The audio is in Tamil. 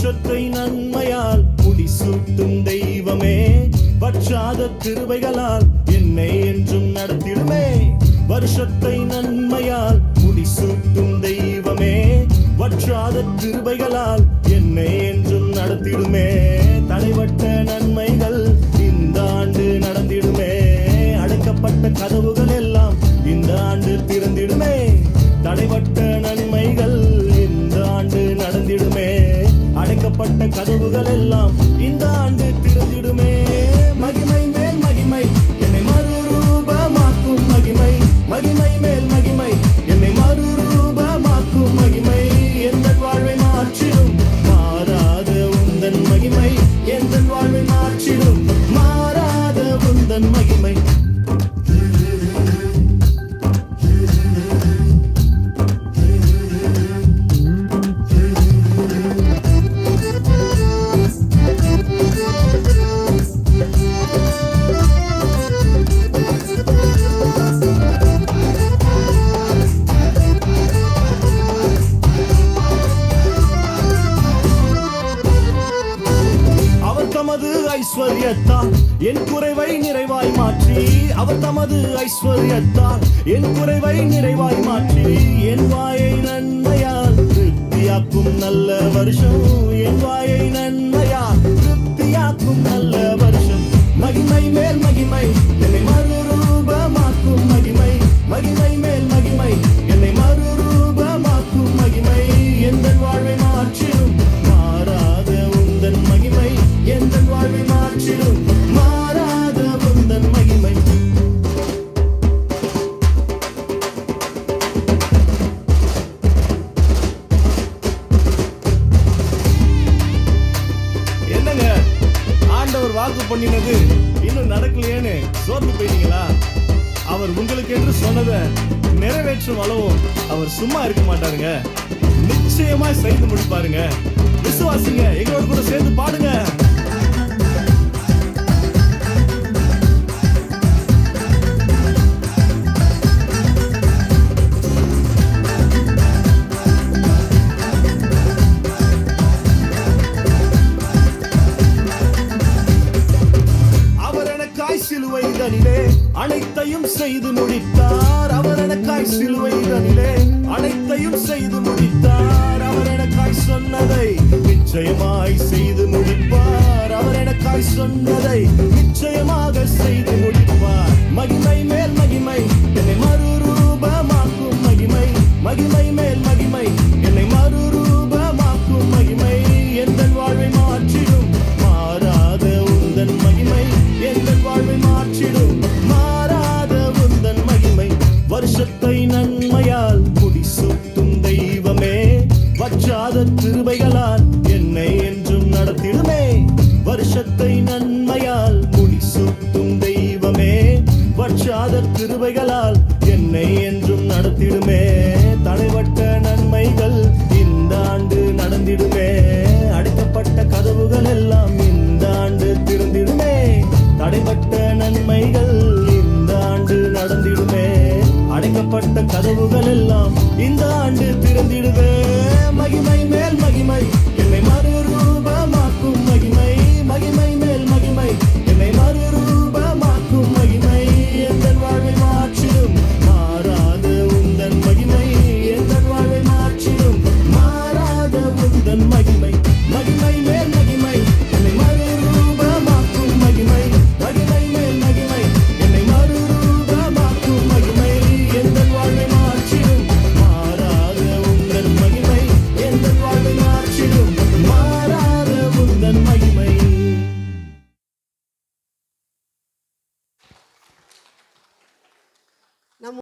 வருஷத்தை நன்மையால் முடிசூட்டும் தெய்வமே, வற்றாத கிருபைகளால் என்னை என்றும் நடத்திடுமே. வருஷத்தை நன்மையால் முடிசூட்டும் தெய்வமே, வற்றாத கிருபைகளால் என்னை என்றும் நடத்திடுமே. தடைபட்ட நன்மைகள் இந்த ஆண்டு நடந்திடுமே, அடைக்கப்பட்ட கதவுகள் எல்லாம் இந்த ஆண்டு திறந்திடுமே. தடைபட்ட நன்மைகள் இந்த ஆண்டு நடந்திடுமே, அடைக்கப்பட்ட கதவுகள் எல்லாம் இந்த ஆண்டு திறந்திடுமே. மகிமை மேல் மகிமை என்னை மறுரூபமாக்கும் மகிமை, மகிமை மேல் மகிமை என்னை மறுரூபமாக்கும் மகிமை, எந்த வாழ்வை மாற்றிடும் மாறாத உந்தன் மகிமை, எந்த வாழ்வை மாற்றிடும் மாறாத உந்தன் மகிமை. ஐஸ்வர்யத்தால் என் குறைவை நிறைவாய் மாற்றி, அவர் தமது ஐஸ்வர்யத்தால் என் குறைவை நிறைவாய் மாற்றி, என் வாயை நன்மையால் திருப்தியாக்கும் நல்ல வருஷம், என் வாயை நன்மையால் திருப்தியாக்கும் நல்ல வருஷம். மகிமை மேல் மகிமை என்னை மறுரூபமாக்கும் மகிமை, மகிமை மேல் மகிமை என்னை மறுரூபமாக்கும் மகிமை, எந்த வாழ்வை மாற்றிடும் மாறாத உந்தன் மகிமை, எந்த வாழ்வை மாற்றிடும் மாறாத உந்தன் மகிமை. என்னங்க ஆண்டவர் வாக்கு பண்ணினது இன்னும் நடக்கலையேன்னு சோர்ந்து போயிட்டீங்களா? அவர் உங்களுக்கு என்று சொன்னதை நிறைவேற்றும் அளவும் அவர் சும்மா இருக்க மாட்டாருங்க, நிச்சயமா செய்து முடிப்பாருங்க. விசுவாசிங்க, எங்களோட கூட சேர்ந்து பாடுங்க. சிலுவைதனிலே அனைத்தையும் செய்து முடித்தார், அவர் எனக்காய் சிலுவைதனிலே அனைத்தையும் செய்து முடித்தார். அவர் எனக்காய் சொன்னதை நிச்சயமாய் செய்து முடிப்பார், அவர் எனக்காய் சொன்னதை நிச்சயமாக செய்து முடிப்பார். மகிமை மேல் மகிமை என்னை மறுரூபமாக்கும் மகிமை, மகிமை மேல் மகிமை என்னை மறுரூபமாக்கும் மகிமை, எந்த வாழ்வை மாற்றிடும் மாறாத உந்தன் மகிமை, எந்த வாழ்வை மாற்றிடும் மாறாத உந்தன் மகிமை. வருஷத்தை நன்மையால் முடிசூட்டும் தெய்வமே, வற்றாத கிருபைகளால் என்னை என்றும் நடத்திடுமே. வருஷத்தை நன்மையால் முடிசூட்டும் தெய்வமே, வற்றாத கிருபைகளால்